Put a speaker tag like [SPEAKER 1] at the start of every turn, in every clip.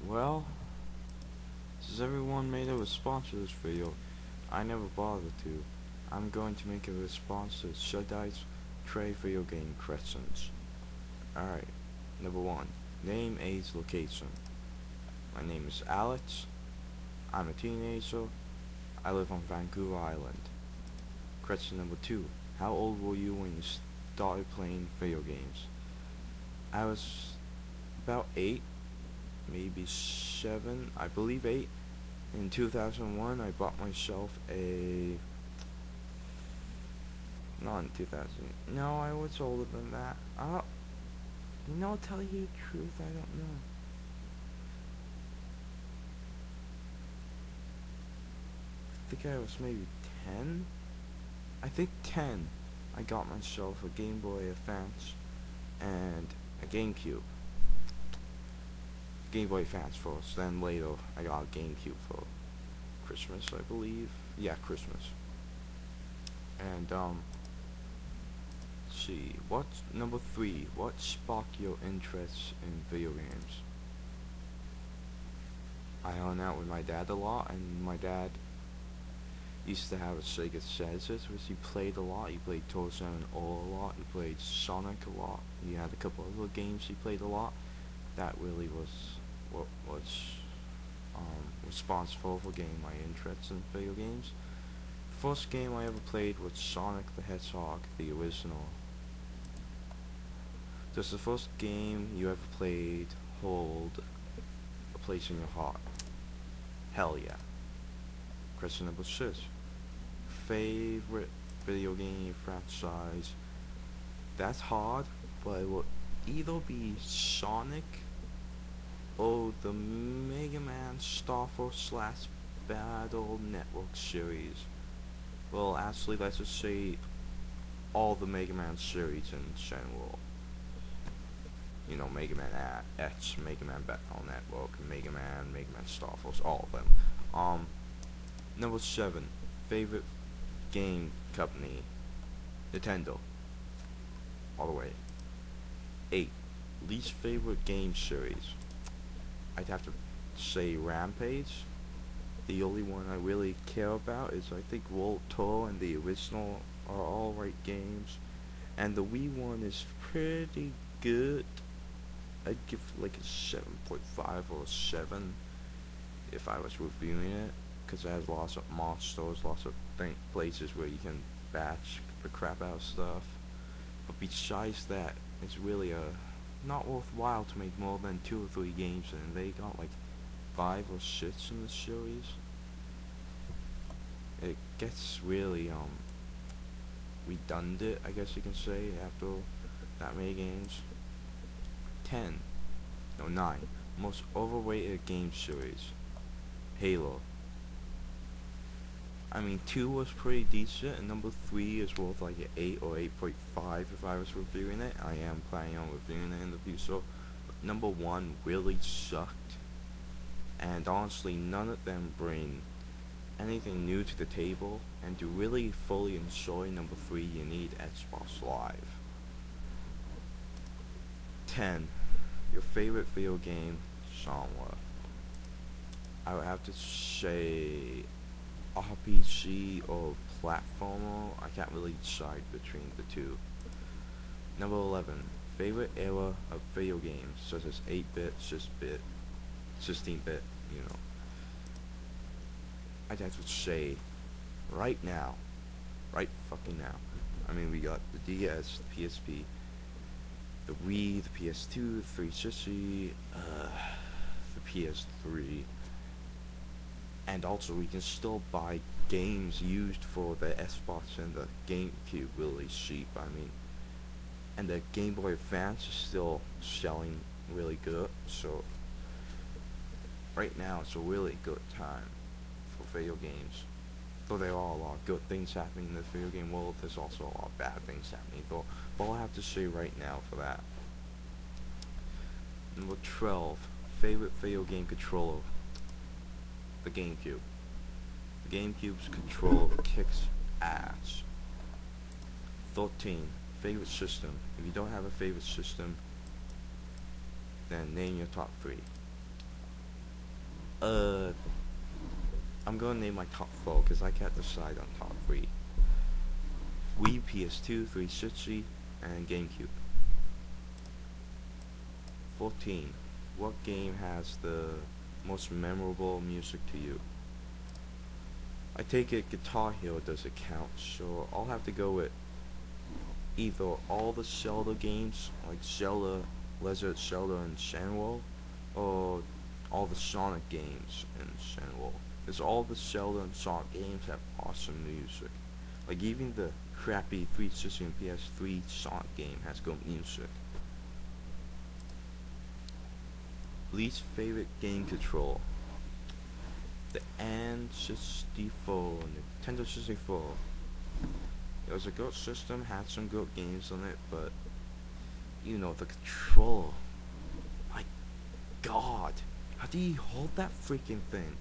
[SPEAKER 1] Well, since everyone made a response to this video, I never bothered to. I'm going to make a response to Jedite's Tray video game questions. Alright, number 1. Name, age, location. My name is Alex. I'm a teenager. I live on Vancouver Island. Question number 2. How old were you when you started playing video games? I was about 8, maybe 7, I believe 8. In 2001, I bought myself a... Not in 2000. No, I was older than that. You know, tell you the truth, I don't know. I think I was maybe 10? I think 10. I got myself a Game Boy Advance and a GameCube. Game Boy Advance first, then later I got a GameCube for Christmas, I believe. Yeah, Christmas. And let's see, what's number 3? What sparked your interest in video games? I hung out with my dad a lot, and my dad used to have a Sega Genesis, which he played a lot. He played Tarzan a lot. He played Sonic a lot. He had a couple other games he played a lot. That really was what was responsible for getting my interest in video games. The first game I ever played was Sonic the Hedgehog, the original. Does the first game you ever played hold a place in your heart? Hell yeah. Question number 6. Favorite video game franchise? That's hard, but it will either be Sonic or the Mega Man Star Force / Battle Network series. Well, actually, let's just say all the Mega Man series in general. You know, Mega Man X, Mega Man Battle Network, Mega Man Star Force, all of them. Number 7. Favorite game company? Nintendo. All the way. 8. Least favorite game series? I'd have to say Rampage. The only one I really care about is, I think, World Tour and the original are alright games. And the Wii one is pretty good. I'd give like a 7.5 or a 7 if I was reviewing it, because it has lots of monsters, lots of places where you can batch the crap out of stuff. But besides that, it's really not worthwhile to make more than 2 or 3 games, and they got like 5 or 6 in the series. It gets really redundant, I guess you can say, after that many games. 9. Most overrated game series? Halo. I mean, 2 was pretty decent, and number 3 is worth like an 8 or 8.5 if I was reviewing it. I am planning on reviewing it in the future. But number 1 really sucked, and honestly, none of them bring anything new to the table. And to really fully enjoy number 3, you need Xbox Live. 10. Your favorite video game genre? I would have to say RPG or platformer. I can't really decide between the two. Number 11. Favorite era of video games, such as 8-bit, 6-bit, 16-bit, you know. I'd have to say right now. Right fucking now. I mean, we got the DS, the PSP, the Wii, the PS2, the 360, the PS3, and also we can still buy games used for the Xbox and the GameCube really cheap. I mean, and the Game Boy Advance is still selling really good, so right now it's a really good time for video games. Though there are a lot of good things happening in the video game world, there's also a lot of bad things happening, though. But I'll have to say right now for that. Number 12. Favorite video game controller? The GameCube. The GameCube's controller kicks ass. 13. Favorite system? If you don't have a favorite system, then name your top 3. Uh, I'm gonna name my top 4 because I can't decide on top 3. Wii, PS2, 360, and GameCube. 14. What game has the most memorable music to you? I take it Guitar Hero doesn't count, so I'll have to go with either all the Zelda games, like Zelda, Legend of Zelda, and Shenmue, or all the Sonic games in Shenmue. Because all the Zelda and Sonic games have awesome music. Like even the crappy 360 and PS3 Sonic game has good music. Least favorite game control. The N64, Nintendo 64. It was a good system, had some good games on it, but you know, the control. My god. How do you hold that freaking thing?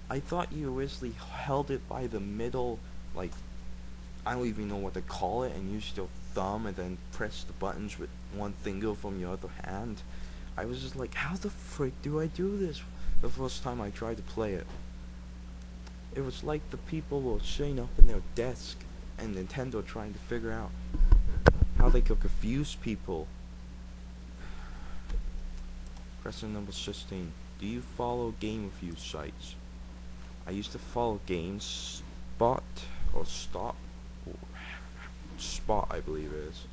[SPEAKER 1] I thought you originally held it by the middle, like, I don't even know what to call it, and use your thumb and then press the buttons with one finger from your other hand. I was just like, how the frick do I do this? The first time I tried to play it. It was like the people were sitting up in their desk and Nintendo trying to figure out how they could confuse people. Question number 16. Do you follow game review sites? I used to follow GameSpot or Stop or Spot, I believe it is.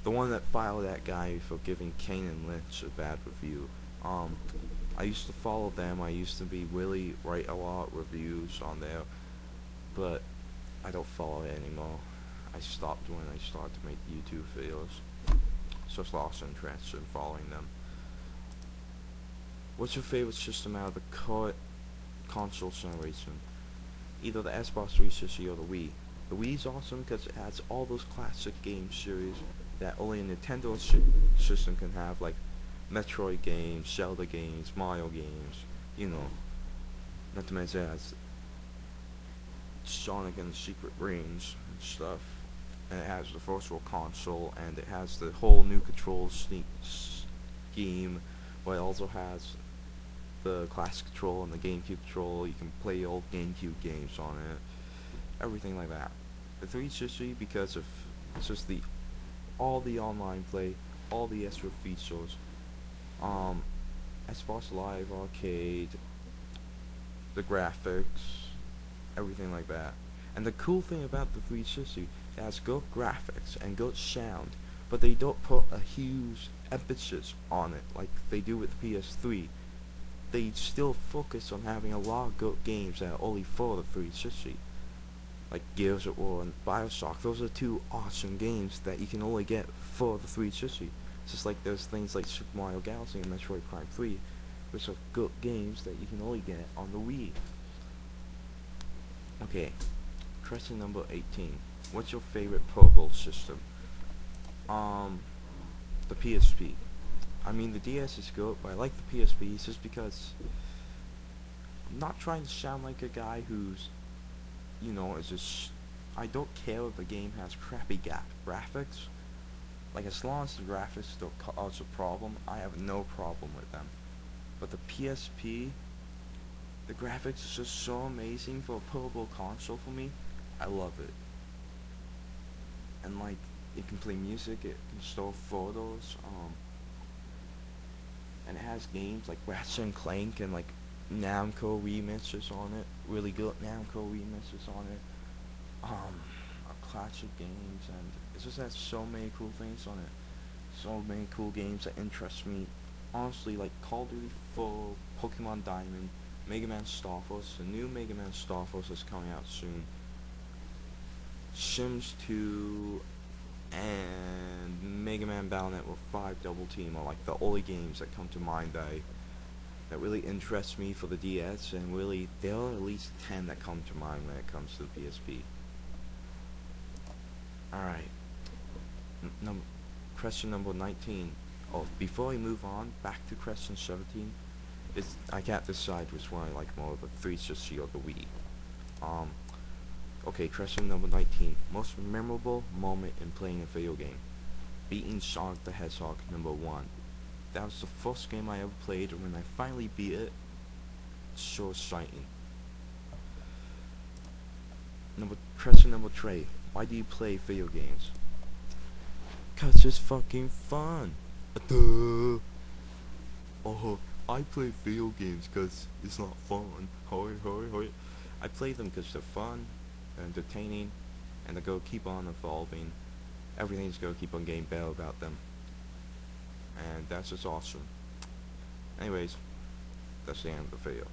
[SPEAKER 1] The one that filed that guy for giving Kane and Lynch a bad review. I used to follow them. I used to be really write a lot of reviews on there, but I don't follow it anymore. I stopped when I started to make YouTube videos. Just lost interest in following them. What's your favorite system out of the current console generation? Either the Xbox 360 or the Wii. The Wii's awesome because it has all those classic game series that only a Nintendo system can have, like Metroid games, Zelda games, Mario games, you know. Not to mention it has Sonic and Secret Rings and stuff. And it has the virtual console, and it has the whole new control scheme, but it also has the classic control and the GameCube control. You can play old GameCube games on it, everything like that. The 360, because of it's just all the online play, all the extra features, Xbox Live Arcade, the graphics, everything like that. And the cool thing about the 360, it has good graphics and good sound, but they don't put a huge emphasis on it like they do with the PS3. They still focus on having a lot of good games that are only for the 360. Like Gears of War and Bioshock. Those are two awesome games that you can only get for the 360. It's just like there's things like Super Mario Galaxy and Metroid Prime 3, which are good games that you can only get on the Wii. Okay, question number 18. What's your favorite portable system? The PSP. I mean, the DS is good, but I like the PSP just because I'm not trying to sound like a guy who's, you know, is just, I don't care if the game has crappy graphics. Like, as long as the graphics don't cause a problem, I have no problem with them. But the PSP, the graphics is just so amazing for a portable console for me. I love it. And like, it can play music, it can store photos, and it has games like Ratchet and Clank and like Namco remixes on it, really good Namco remixes on it, classic games, and it just has so many cool things on it, so many cool games that interest me. Honestly, like Call of Duty 4, Pokemon Diamond, Mega Man Star Force. The new Mega Man Star Force is coming out soon. Sims 2 and Mega Man Battle Network 5 Double Team are like the only games that come to mind that really interest me for the DS, and really there are at least 10 that come to mind when it comes to the PSP. Alright, question number 19. Oh, before we move on, back to question 17, I can't decide which one I like more, the 360 or the Wii. Okay, question number 19. Most memorable moment in playing a video game. Beating Sonic the Hedgehog #1. That was the first game I ever played, and when I finally beat it, so exciting. Question number 3. Why do you play video games? Cause it's fucking fun. Duh. Oh, I play video games cause it's not fun. Hoi hoi hoi. I play them cause they're fun, they're entertaining, and they go keep on evolving. Everything's gonna keep on getting better about them. And that's just awesome. Anyways, that's the end of the video.